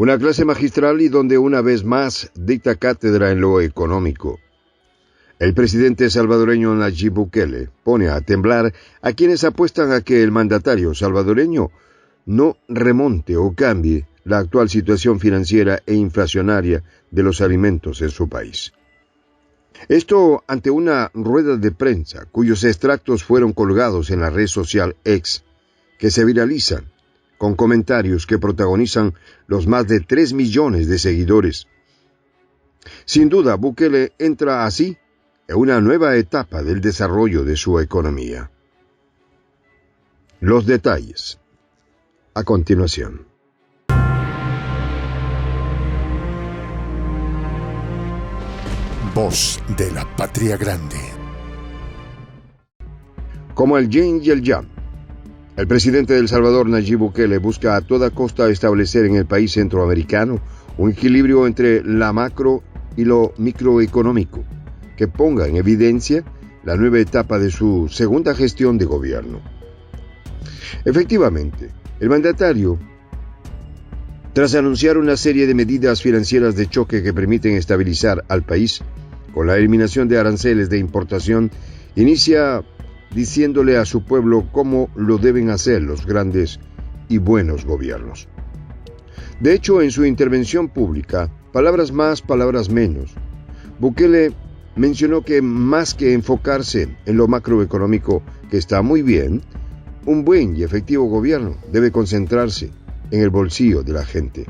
Una clase magistral y donde una vez más dicta cátedra en lo económico. El presidente salvadoreño Nayib Bukele pone a temblar a quienes apuestan a que el mandatario salvadoreño no remonte o cambie la actual situación financiera e inflacionaria de los alimentos en su país. Esto ante una rueda de prensa cuyos extractos fueron colgados en la red social X, que se viralizan con comentarios que protagonizan los más de 3 millones de seguidores. Sin duda, Bukele entra así en una nueva etapa del desarrollo de su economía. Los detalles a continuación. Voz de la Patria Grande. Como el yin y el yang, el presidente de El Salvador, Nayib Bukele, busca a toda costa establecer en el país centroamericano un equilibrio entre la macro y lo microeconómico, que ponga en evidencia la nueva etapa de su segunda gestión de gobierno. Efectivamente, el mandatario, tras anunciar una serie de medidas financieras de choque que permiten estabilizar al país, con la eliminación de aranceles de importación, inicia diciéndole a su pueblo cómo lo deben hacer los grandes y buenos gobiernos. De hecho, en su intervención pública, palabras más, palabras menos, Bukele mencionó que más que enfocarse en lo macroeconómico, que está muy bien, un buen y efectivo gobierno debe concentrarse en el bolsillo de la gente.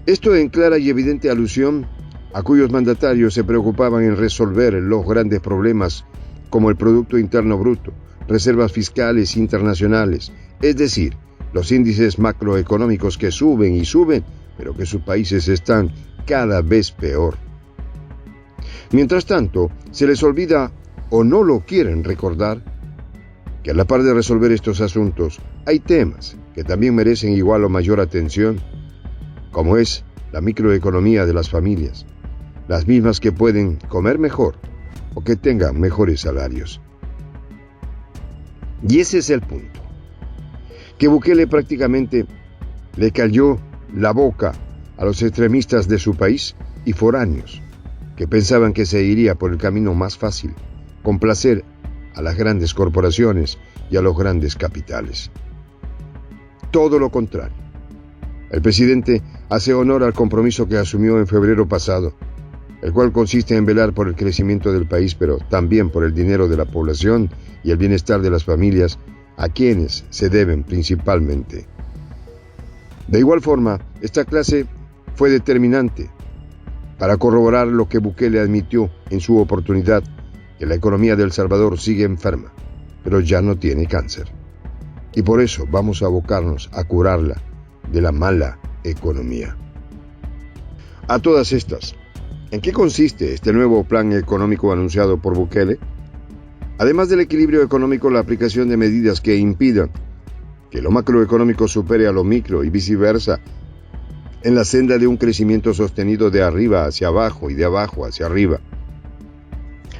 Esto en clara y evidente alusión a cuyos mandatarios se preocupaban en resolver los grandes problemas como el Producto Interno Bruto, reservas fiscales internacionales, es decir, los índices macroeconómicos que suben y suben, pero que sus países están cada vez peor. Mientras tanto, se les olvida o no lo quieren recordar que a la par de resolver estos asuntos, hay temas que también merecen igual o mayor atención, como es la microeconomía de las familias, las mismas que pueden comer mejor o que tengan mejores salarios. Y ese es el punto, que Bukele prácticamente le cayó la boca a los extremistas de su país y foráneos, que pensaban que se iría por el camino más fácil, complacer a las grandes corporaciones y a los grandes capitales. Todo lo contrario. El presidente hace honor al compromiso que asumió en febrero pasado, el cual consiste en velar por el crecimiento del país, pero también por el dinero de la población y el bienestar de las familias, a quienes se deben principalmente. De igual forma, esta clase fue determinante para corroborar lo que Bukele admitió en su oportunidad, que la economía de El Salvador sigue enferma, pero ya no tiene cáncer. Y por eso vamos a abocarnos a curarla de la mala economía. A todas estas, ¿en qué consiste este nuevo plan económico anunciado por Bukele? Además del equilibrio económico, la aplicación de medidas que impidan que lo macroeconómico supere a lo micro y viceversa, en la senda de un crecimiento sostenido de arriba hacia abajo y de abajo hacia arriba.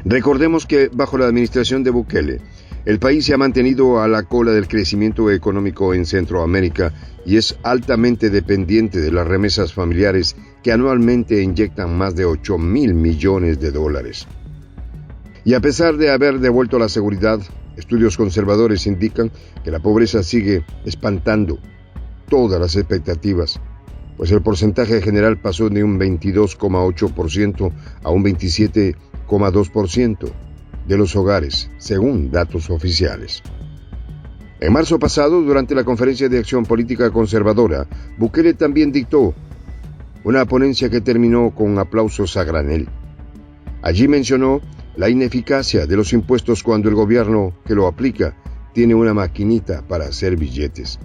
Recordemos que bajo la administración de Bukele, el país se ha mantenido a la cola del crecimiento económico en Centroamérica y es altamente dependiente de las remesas familiares que anualmente inyectan más de 8.000 millones de dólares. Y a pesar de haber devuelto la seguridad, estudios conservadores indican que la pobreza sigue espantando todas las expectativas, pues el porcentaje general pasó de un 22,8% a un 27,2% de los hogares, según datos oficiales. En marzo pasado, durante la Conferencia de Acción Política Conservadora, Bukele también dictó una ponencia que terminó con aplausos a granel. Allí mencionó la ineficacia de los impuestos cuando el gobierno que lo aplica tiene una maquinita para hacer billetes.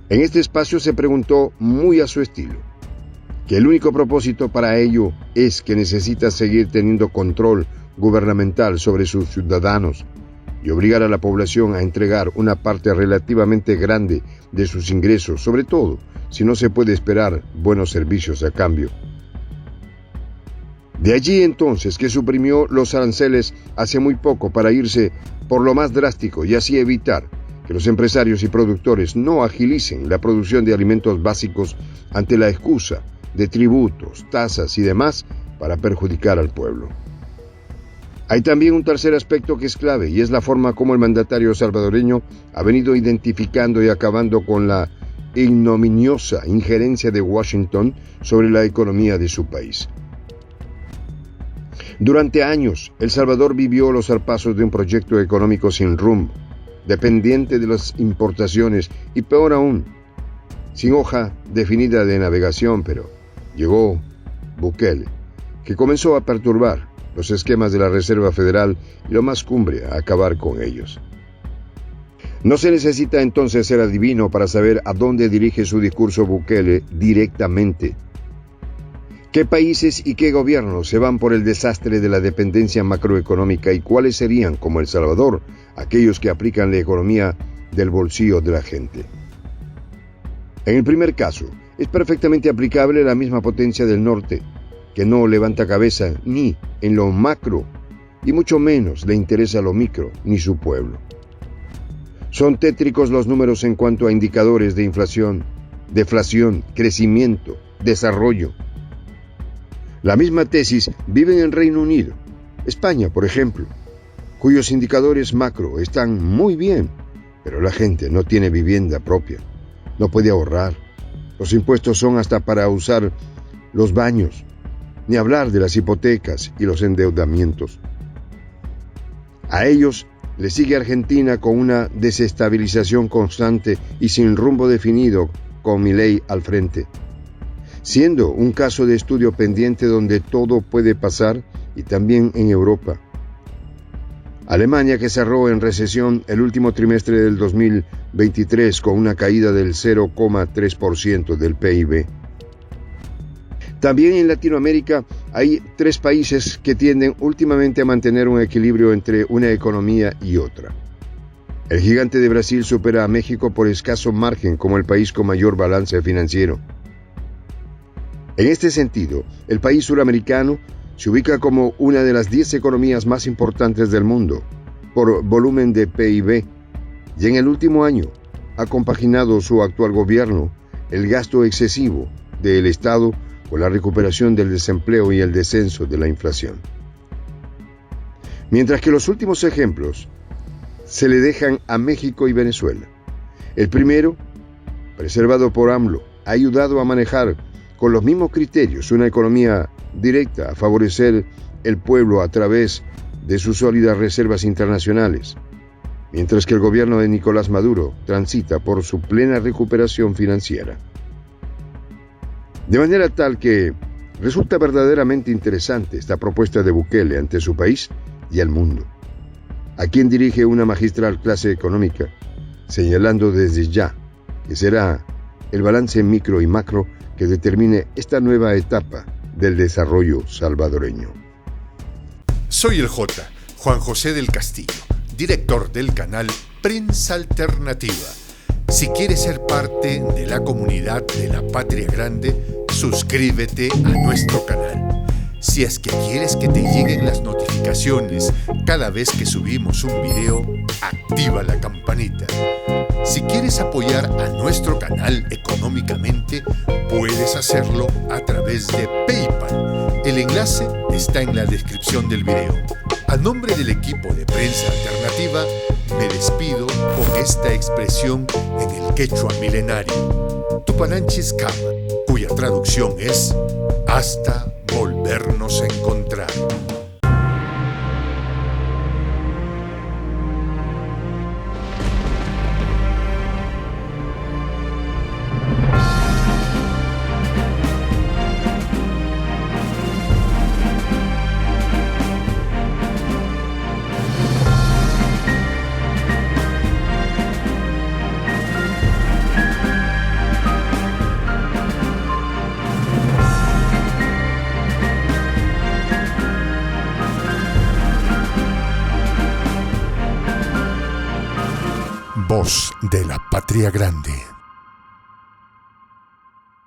En este espacio se preguntó, muy a su estilo, que el único propósito para ello es que necesita seguir teniendo control gubernamental sobre sus ciudadanos y obligar a la población a entregar una parte relativamente grande de sus ingresos, sobre todo si no se puede esperar buenos servicios a cambio. De allí entonces que suprimió los aranceles hace muy poco para irse por lo más drástico y así evitar que los empresarios y productores no agilicen la producción de alimentos básicos ante la excusa de tributos, tasas y demás para perjudicar al pueblo. Hay también un tercer aspecto que es clave, y es la forma como el mandatario salvadoreño ha venido identificando y acabando con la ignominiosa injerencia de Washington sobre la economía de su país. Durante años, El Salvador vivió los zarpazos de un proyecto económico sin rumbo, dependiente de las importaciones y, peor aún, sin hoja definida de navegación, pero llegó Bukele, que comenzó a perturbar los esquemas de la Reserva Federal y lo más cumbre, a acabar con ellos. No se necesita entonces ser adivino para saber a dónde dirige su discurso Bukele directamente. ¿Qué países y qué gobiernos se van por el desastre de la dependencia macroeconómica y cuáles serían, como El Salvador, aquellos que aplican la economía del bolsillo de la gente? En el primer caso, es perfectamente aplicable la misma potencia del norte, que no levanta cabeza ni en lo macro, y mucho menos le interesa lo micro, ni su pueblo. Son tétricos los números en cuanto a indicadores de inflación, deflación, crecimiento, desarrollo. La misma tesis vive en el Reino Unido, España, por ejemplo, cuyos indicadores macro están muy bien, pero la gente no tiene vivienda propia, no puede ahorrar. Los impuestos son hasta para usar los baños, ni hablar de las hipotecas y los endeudamientos. A ellos le sigue Argentina con una desestabilización constante y sin rumbo definido, con Milei al frente, siendo un caso de estudio pendiente donde todo puede pasar, y también en Europa. Alemania, que cerró en recesión el último trimestre del 2023 con una caída del 0,3% del PIB. También en Latinoamérica hay 3 países que tienden últimamente a mantener un equilibrio entre una economía y otra. El gigante de Brasil supera a México por escaso margen como el país con mayor balance financiero. En este sentido, el país suramericano se ubica como una de las 10 economías más importantes del mundo por volumen de PIB, y en el último año ha compaginado su actual gobierno el gasto excesivo del Estado con la recuperación del desempleo y el descenso de la inflación. Mientras que los últimos ejemplos se le dejan a México y Venezuela. El primero, preservado por AMLO, ha ayudado a manejar con los mismos criterios una economía directa a favorecer el pueblo a través de sus sólidas reservas internacionales, mientras que el gobierno de Nicolás Maduro transita por su plena recuperación financiera. De manera tal que resulta verdaderamente interesante esta propuesta de Bukele ante su país y al mundo, a quien dirige una magistral clase económica, señalando desde ya que será el balance micro y macro que determine esta nueva etapa del desarrollo salvadoreño. Soy el J, Juan José del Castillo, director del canal Prensa Alternativa. Si quieres ser parte de la comunidad de la Patria Grande, suscríbete a nuestro canal. Si es que quieres que te lleguen las notificaciones cada vez que subimos un video, activa la campanita. Si quieres apoyar a nuestro canal económicamente, puedes hacerlo a través de PayPal. El enlace está en la descripción del video. A nombre del equipo de Prensa Alternativa, me despido con esta expresión en el quechua milenario, Tupananchis Kama, cuya traducción es hasta volvernos a encontrar. Voz de la Patria Grande.